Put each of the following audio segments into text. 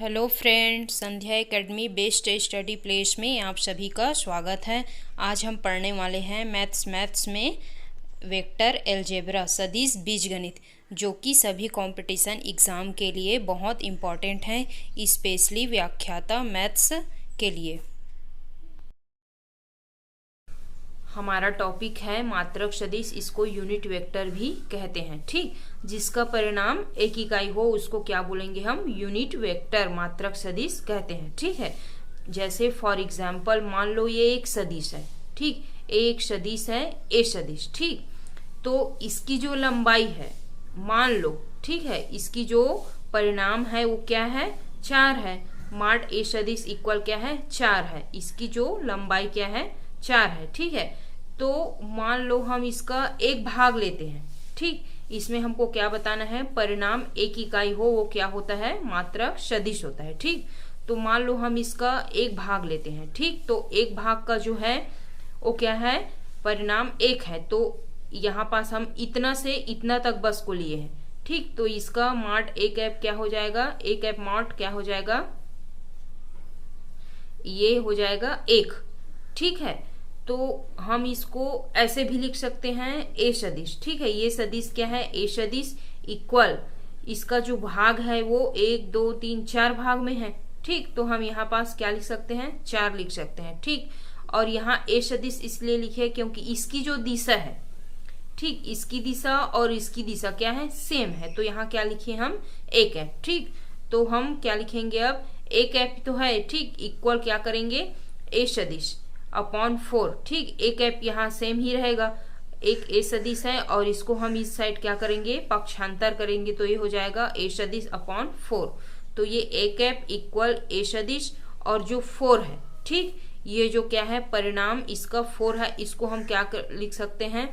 Hello friends, संध्या academy best study place में आप सभी का स्वागत है। आज हम पढ़ने वाले हैं मैथ्स में वेक्टर अलजेब्रा सदिश बीजगणित, जो कि सभी कंपटीशन एग्ज़ाम के लिए बहुत इम्पॉर्टेंट है, स्पेशली व्याख्याता मैथ्स के लिए। हमारा टॉपिक है मात्रक सदिश, इसको यूनिट वेक्टर भी कहते हैं। ठीक, जिसका परिणाम एक इकाई हो उसको क्या बोलेंगे हम? यूनिट वेक्टर, मात्रक सदिश कहते हैं। ठीक है, जैसे फॉर एग्जाम्पल मान लो ये एक सदिश है। ठीक, एक सदिश है ए सदिश। ठीक, तो इसकी जो लंबाई है मान लो, ठीक है, इसकी जो परिणाम है वो क्या है? 4 है। माड ए सदिश इक्वल क्या है? 4 है। इसकी जो लंबाई क्या है? 4 है। ठीक है, तो मान लो हम इसका एक भाग लेते हैं। ठीक, इसमें हमको क्या बताना है? परिणाम एक इकाई हो वो क्या होता है? मात्रक सदिश होता है। ठीक, तो मान लो हम इसका एक भाग लेते हैं। ठीक, तो एक भाग का जो है वो क्या है? परिणाम 1 है। तो यहाँ पास हम इतना से इतना तक बस को लिए हैं। ठीक, तो इसका माड एक ऐप क्या हो जाएगा? एक ऐप माड क्या हो जाएगा? ये हो जाएगा 1। ठीक है, तो हम इसको ऐसे भी लिख सकते हैं ए सदिश। ठीक है, ये सदिश क्या है? ए सदिश इक्वल, इसका जो भाग है वो 1 2 3 4 भाग में है। ठीक, तो हम यहाँ पास क्या लिख सकते हैं? 4 लिख सकते हैं। ठीक, और यहाँ ए सदिश इसलिए लिखे क्योंकि इसकी जो दिशा है, ठीक, इसकी दिशा और इसकी दिशा क्या है? सेम है। तो यहाँ क्या लिखे हम? एक ऐप। ठीक, तो हम क्या लिखेंगे अब? एक ऐप तो है। ठीक, इक्वल क्या करेंगे? ए सदिश अपॉन 4। ठीक, एक ऐप यहाँ सेम ही रहेगा, एक ए सदिश है और इसको हम इस साइड क्या करेंगे? पक्षांतर करेंगे, तो ये हो जाएगा ए सदिश अपॉन 4। तो ये एक ऐप इक्वल ए सदिश और जो 4 है, ठीक, ये जो क्या है? परिणाम इसका 4 है, इसको हम क्या लिख सकते हैं?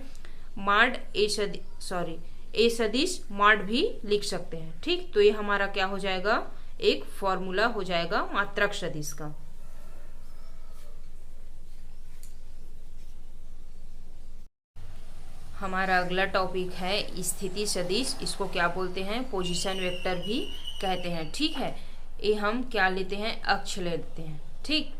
माड ए सदिश, ए सदिश माड भी लिख सकते हैं। ठीक, तो ये हमारा क्या हो जाएगा? एक फॉर्मूला हो जाएगा मात्रक सदिश का। हमारा अगला टॉपिक है स्थिति सदिश, इसको क्या बोलते हैं? पोजीशन वेक्टर भी कहते हैं। ठीक है, ये हम क्या लेते हैं? अक्ष लेते हैं। ठीक,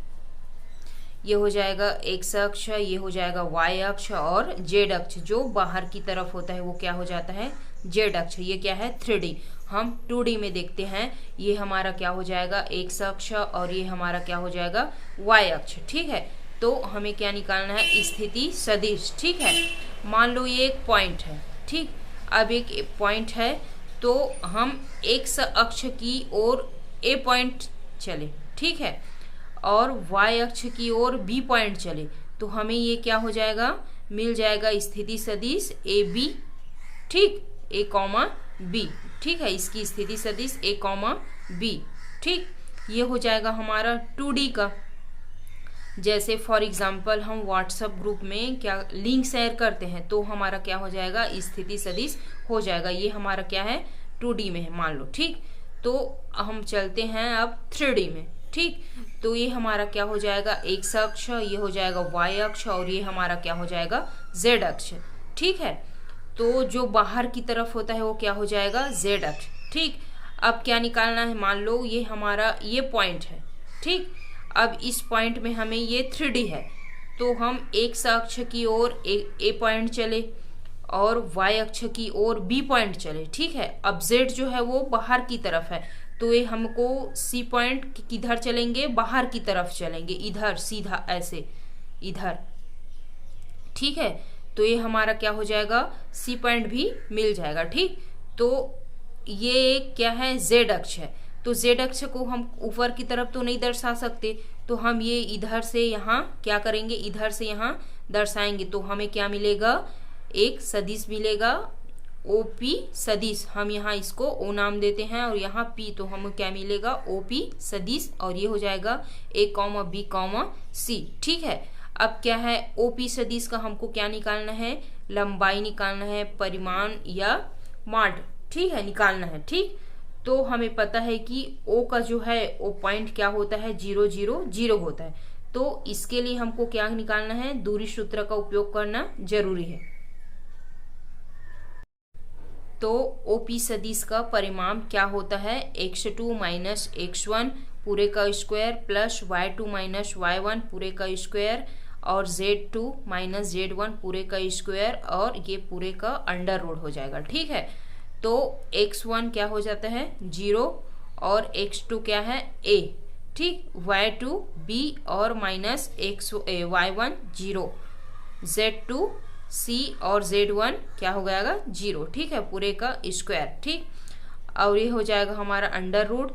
ये हो जाएगा एक्स अक्ष, ये हो जाएगा वाई अक्ष, और जेड अक्ष जो बाहर की तरफ होता है वो क्या हो जाता है? जेड अक्ष। ये क्या है? 3D। हम 2D में देखते हैं, ये हमारा क्या हो जाएगा? एक्स अक्ष, और ये हमारा क्या हो जाएगा? वाई अक्ष। ठीक है, तो हमें क्या निकालना है? स्थिति सदिश। ठीक है, मान लो ये एक पॉइंट है। ठीक, अब एक पॉइंट है, तो हम एक्स अक्ष की ओर ए पॉइंट चले, ठीक है, और वाई अक्ष की ओर बी पॉइंट चले, तो हमें ये क्या हो जाएगा? मिल जाएगा स्थिति सदिश ए बी। ठीक, ए कॉमा बी। ठीक है, इसकी स्थिति सदिश ए कॉमा बी। ठीक, ये हो जाएगा हमारा 2D का। जैसे फॉर एग्जाम्पल हम व्हाट्सएप ग्रुप में क्या लिंक शेयर करते हैं, तो हमारा क्या हो जाएगा? स्थिति सदिश हो जाएगा। ये हमारा क्या है? 2D में है मान लो। ठीक, तो हम चलते हैं अब 3D में। ठीक, तो ये हमारा क्या हो जाएगा? एक्स अक्ष, ये हो जाएगा वाई अक्ष, और ये हमारा क्या हो जाएगा? जेड अक्ष। ठीक है, तो जो बाहर की तरफ होता है वो क्या हो जाएगा? जेड अक्ष। ठीक, अब क्या निकालना है? मान लो ये हमारा ये पॉइंट है। ठीक, अब इस पॉइंट में हमें ये 3D है, तो हम एक्स अक्ष की ओर ए पॉइंट चले और वाई अक्ष की ओर बी पॉइंट चले। ठीक है, अब जेड जो है वो बाहर की तरफ है, तो ये हमको सी पॉइंट किधर चलेंगे? बाहर की तरफ चलेंगे, इधर सीधा ऐसे इधर। ठीक है, तो ये हमारा क्या हो जाएगा? सी पॉइंट भी मिल जाएगा। ठीक, तो ये क्या है? जेड अक्ष है, तो जेड अक्ष को हम ऊपर की तरफ तो नहीं दर्शा सकते, तो हम ये इधर से यहाँ क्या करेंगे? इधर से यहाँ दर्शाएंगे, तो हमें क्या मिलेगा? एक सदिश मिलेगा ओ पी सदिश। हम यहाँ इसको ओ नाम देते हैं और यहाँ पी, तो हमें क्या मिलेगा? ओ पी सदिश, और ये हो जाएगा ए कॉमा बी कॉमा सी। ठीक है, अब क्या है? ओ पी सदिश का हमको क्या निकालना है? लंबाई निकालना है, परिमाण या माड, ठीक है, निकालना है। ठीक, तो हमें पता है कि O का जो है O पॉइंट क्या होता है? 0 0 0 होता है, तो इसके लिए हमको क्या निकालना है? दूरी सूत्र का उपयोग करना जरूरी है। तो OP सदिश का परिमाण क्या होता है, x2 माइनस x1 पूरे का square plus y2 minus y1 पूरे का स्क्वायर और z2 माइनस z1 पूरे का स्क्वायर और ये पूरे का अंडर रूट हो जाएगा। ठीक है, तो x1 क्या हो जाता है 0 और x2 क्या है a, ठीक, y2 b और माइनस y1 0, z2 c और z1 क्या हो जाएगा 0। ठीक है, पूरे का स्क्वायर। ठीक, और ये हो जाएगा हमारा अंडर रूट,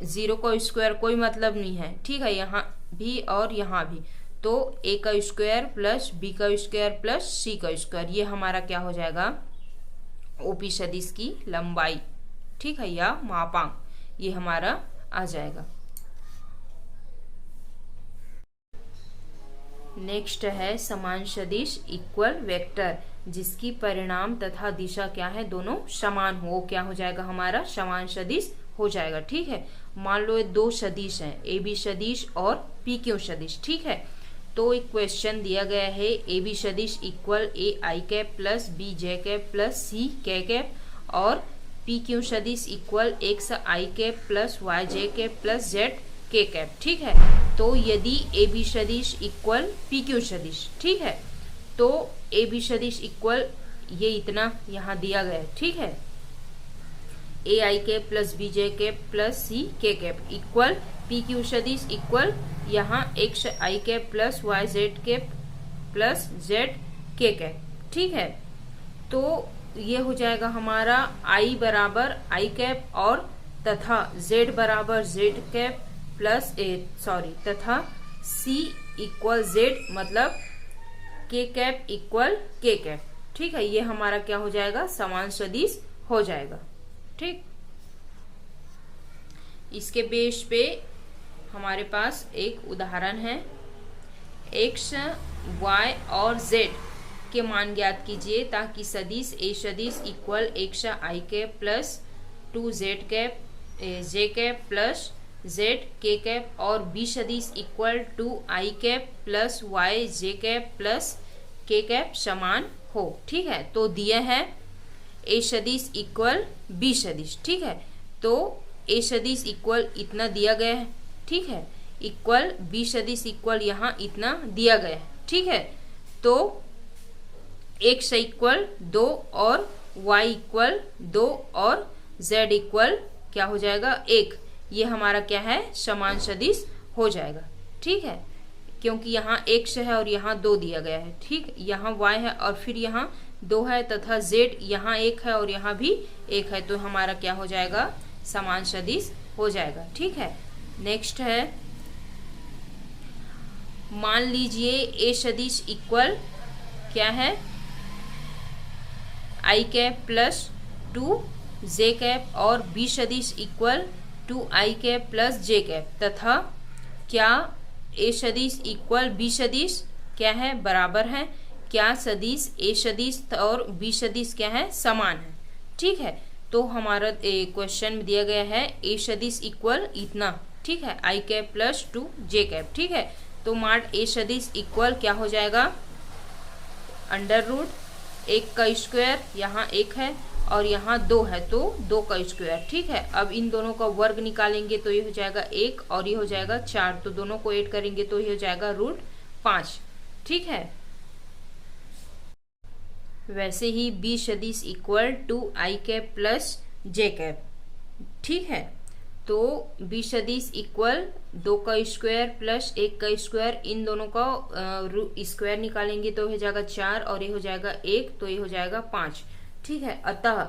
0 का स्क्वायर कोई मतलब नहीं है। ठीक है, यहाँ भी और यहाँ भी, तो a का स्क्वायर प्लस b का स्क्वायर प्लस c का स्क्वायर, ये हमारा क्या हो जाएगा OP सदिश की लंबाई। ठीक है, या मापांक ये हमारा आ जाएगा। नेक्स्ट है समान सदिश इक्वल वेक्टर जिसकी परिणाम तथा दिशा क्या है दोनों समान हो, वो क्या हो जाएगा हमारा समान सदिश हो जाएगा। ठीक है, मान लो ये दो सदिश हैं, AB सदिश और PQ सदिश। ठीक है, तो एक क्वेश्चन दिया गया है AB सदिश equal AI cap plus BJ cap plus CK cap और PQ सदिश equal XI cap plus YJ cap plus ZK cap. ठीक है, तो यदि AB सदिश इक्वल PQ सदिश, ठीक है, तो AB सदिश इक्वल ये इतना यहाँ दिया गया है। ठीक है, AI cap plus BJ cap plus CK cap equal PQ सदिश इक्वल यहाँ XI cap plus YZ cap plus ZK cap. ठीक है, तो ये हो जाएगा हमारा I बराबर I कैप और तथा Z बराबर Z कैप प्लस तथा C इक्वल Z मतलब K cap equal K cap. ठीक है, ये हमारा क्या हो जाएगा समान सदिश हो जाएगा। ठीक, इसके बेस पे हमारे पास एक उदाहरण है, x, y और z के मान ज्ञात कीजिए ताकि सदिश A सदिश equal XI cap plus 2Z cap J cap plus ZK cap और B सदिश equal 2I cap plus YJ cap plus K cap समान हो। ठीक है, तो दिया है A सदिश इक्वल B सदिश। ठीक है, तो A सदिश इक्वल इतना दिया गया है। ठीक है, इक्वल B सदिश इक्वल यहाँ इतना दिया गया है। ठीक है, तो x इक्वल 2 और y इक्वल 2 और z इक्वल क्या हो जाएगा 1, ये हमारा क्या है समान सदिश हो जाएगा। ठीक है, क्योंकि यहाँ x है और यहाँ 2 दिया गया है। ठीक, यहाँ y है और फिर यहाँ 2 है तथा z यहाँ 1 है और यहाँ भी 1 है, तो हमारा क्या हो जाएगा समान सदिश हो जाएगा। ठीक है, नेक्स्ट है, मान लीजिए A सदिश इक्वल क्या है I cap plus 2J cap और B सदिश equal 2I cap plus J cap तथा क्या A सदिश इक्वल B सदिश क्या है बराबर है, क्या सदिश A सदिश और B सदिश क्या है समान है। ठीक है, तो हमारा क्वेश्चन में दिया गया है A सदिश इक्वल इतना। ठीक है, I cap plus 2J cap. ठीक है, तो मान A सदिश इक्वल क्या हो जाएगा अंडर रूट 1 का स्क्वायर, यहाँ 1 है और यहाँ 2 है तो 2 का स्क्वायर। ठीक है, अब इन दोनों का वर्ग निकालेंगे तो ये हो जाएगा 1 और ये हो जाएगा 4, तो दोनों को ऐड करेंगे तो ये हो जाएगा रूट 5। ठीक है, वैसे ही B सदिश equal 2I cap plus J cap. ठीक है, तो B सदिश इक्वल 2 का स्क्वायर प्लस 1 का स्क्वायर, इन दोनों का स्क्वायर निकालेंगे तो हो जाएगा 4 और ये हो जाएगा 1, तो ये हो जाएगा 5। ठीक है, अतः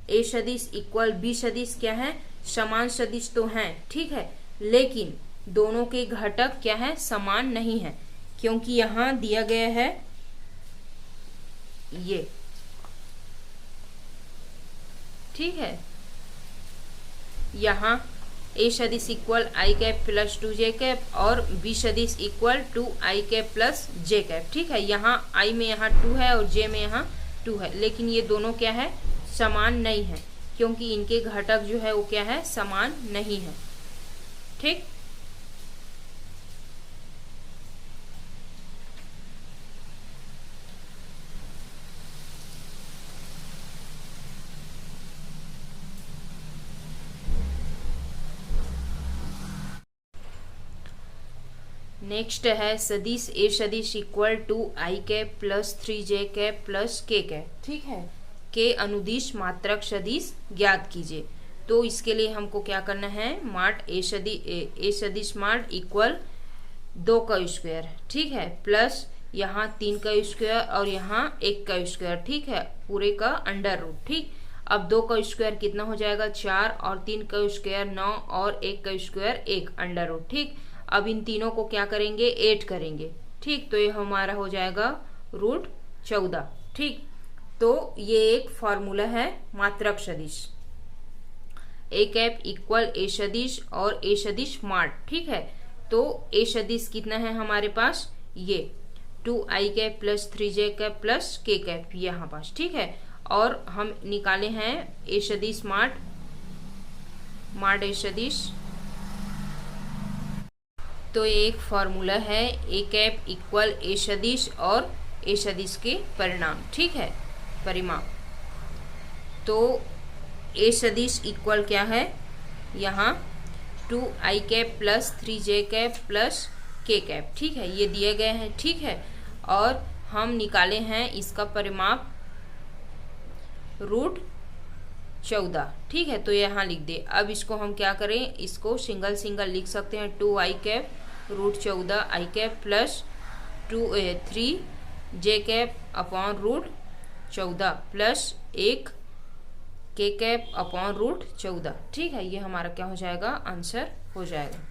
A सदिश इक्वल B सदिश क्या है समान सदिश तो हैं। ठीक है, लेकिन दोनों के घटक क्या है समान नहीं है, क्योंकि यहाँ दिया गया है ये। ठीक है, यहाँ A सदिश equal I cap plus 2J cap और B सदिश equal 2I cap plus J cap. ठीक है, यहाँ I में यहाँ 2 है और J में यहाँ 2 है, लेकिन ये दोनों क्या है समान नहीं है, क्योंकि इनके घटक जो है वो क्या है समान नहीं है। ठीक, नेक्स्ट है सदिश ए सदिश equal to i cap plus 3j cap plus k cap. ठीक है, के अनुदिश मात्रक सदिश ज्ञात कीजिए। तो इसके लिए हमको क्या करना है, माट ए सदिश माट इक्वल 2 का स्क्वायर, ठीक है, प्लस यहाँ 3 का स्क्वायर और यहाँ 1 का स्क्वायर, ठीक है, पूरे का अंडर रूट। ठीक, अब 2 का स्क्वायर कितना हो जाएगा 4 और 3 का स्क्वायर 9 और 1 का स्क्वायर 1 अंडर रूट। ठीक, अब इन तीनों को क्या करेंगे, ऐड करेंगे। ठीक, तो ये हमारा हो जाएगा रूट 14। ठीक, तो ये एक फॉर्मूला है मात्रक सदिश, ए कैप इक्वल ए सदिश और ए सदिश माट। ठीक है, तो ए सदिश कितना है हमारे पास, ये 2i cap plus 3j cap plus k cap यहाँ पास। ठीक है, और हम निकाले हैं ए सदिश माट ए सदिश। तो ये एक फॉर्मूला है ए कैप इक्वल ए सदिश और ए सदिश के परिणाम। ठीक है, परिमाप। तो ए सदिश इक्वल क्या है, यहाँ 2i cap plus 3j cap plus k cap. ठीक है, ये दिए गए हैं। ठीक है, और हम निकाले हैं इसका परिमाप रूट 14। ठीक है, तो यहाँ लिख दे। अब इसको हम क्या करें, इसको सिंगल सिंगल लिख सकते हैं, 2i cap root 14 i cap plus 3j cap upon root 14 प्लस 1 के कैप अपॉन रूट 14। ठीक है, ये हमारा क्या हो जाएगा, आंसर हो जाएगा।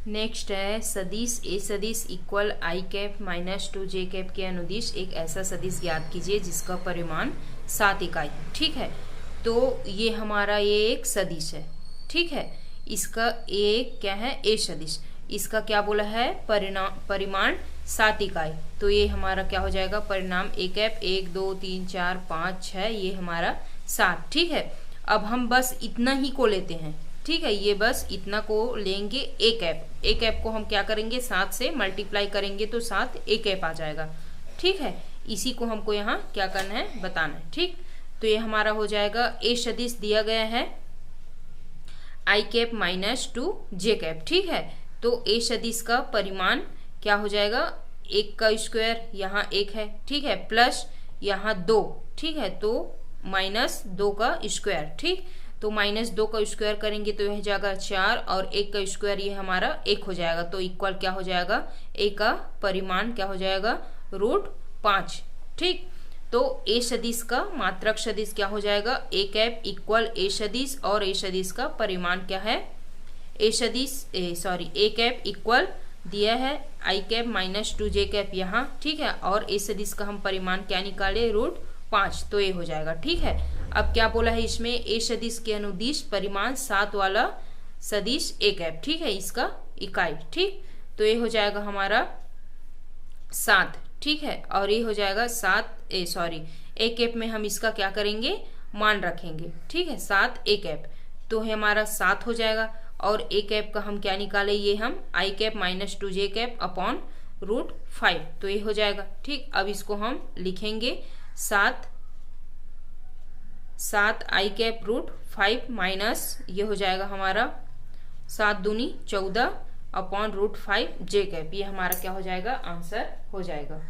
नेक्स्ट है सदिश ए सदिश इक्वल आई कैप माइनस 2j कैप के अनुदिश एक ऐसा सदिश ज्ञात कीजिए जिसका परिमाण 7 इकाई। ठीक है, तो ये हमारा ये एक सदिश है। ठीक है, इसका एक क्या है, ए सदिश, इसका क्या बोला है, परिमाण 7 इकाई। तो ये हमारा क्या हो जाएगा, परिणाम ए कैप 1 2 3 4 5 6, ये हमारा 7। ठीक है, अब हम बस इतना ही को लेते हैं। ठीक है, ये बस इतना को लेंगे ए कैप। ए कैप को हम क्या करेंगे, 7 से मल्टीप्लाई करेंगे तो 7 ए कैप आ जाएगा। ठीक है, इसी को हमको यहाँ क्या करना है, बताना है। ठीक, तो ये हमारा हो जाएगा ए सदिश दिया गया है आई कैप माइनस 2j कैप। ठीक है, तो ए सदिश का परिमाण क्या हो जाएगा, 1 का स्क्वायर, यहाँ 1 है, ठीक है, प्लस यहाँ 2, ठीक है, तो माइनस 2 का स्क्वायर। ठीक, तो माइनस 2 का स्क्वायर करेंगे तो यह जाएगा 4 और 1 का स्क्वायर ये हमारा 1 हो जाएगा। तो इक्वल क्या हो जाएगा, ए का परिमाण क्या हो जाएगा, रूट 5। ठीक, तो ए सदिश का मात्रक सदिश क्या हो जाएगा, ए कैप इक्वल ए सदिश और ए सदिश का परिमाण क्या है, ए कैप इक्वल दिया है आई कैप माइनस 2j कैप यहाँ। ठीक है, और ए सदिश का हम परिमाण क्या निकाले, रूट 5, तो ये हो जाएगा। ठीक है, अब क्या बोला है इसमें, ए सदिश के अनुदिश परिमाण 7 वाला सदिश ए कैप। ठीक है, इसका इकाई। ठीक, तो ये हो जाएगा हमारा 7। ठीक है, और ये हो जाएगा ए कैप में हम इसका क्या करेंगे, मान रखेंगे। ठीक है, 7 ए कैप, तो हमारा 7 हो जाएगा। और ए कैप का हम क्या निकाले, ये हम i cap minus 2j cap upon root 5, तो ये हो जाएगा। ठीक, अब इसको हम लिखेंगे 7 आई कैप रूट 5 माइनस ये हो जाएगा हमारा 7 दूनी 14 अपॉन रूट 5j कैप, ये हमारा क्या हो जाएगा, आंसर हो जाएगा।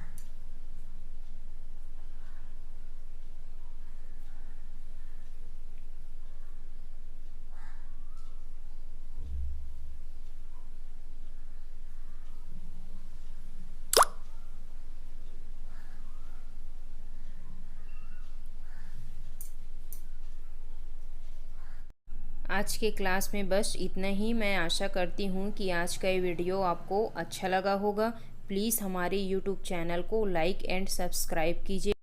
आज के क्लास में बस इतना ही। मैं आशा करती हूँ कि आज का ये वीडियो आपको अच्छा लगा होगा। प्लीज़ हमारे YouTube चैनल को लाइक एंड सब्सक्राइब कीजिए,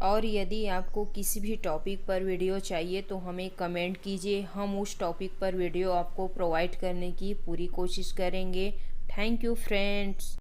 और यदि आपको किसी भी टॉपिक पर वीडियो चाहिए तो हमें कमेंट कीजिए, हम उस टॉपिक पर वीडियो आपको प्रोवाइड करने की पूरी कोशिश करेंगे। Thank you friends.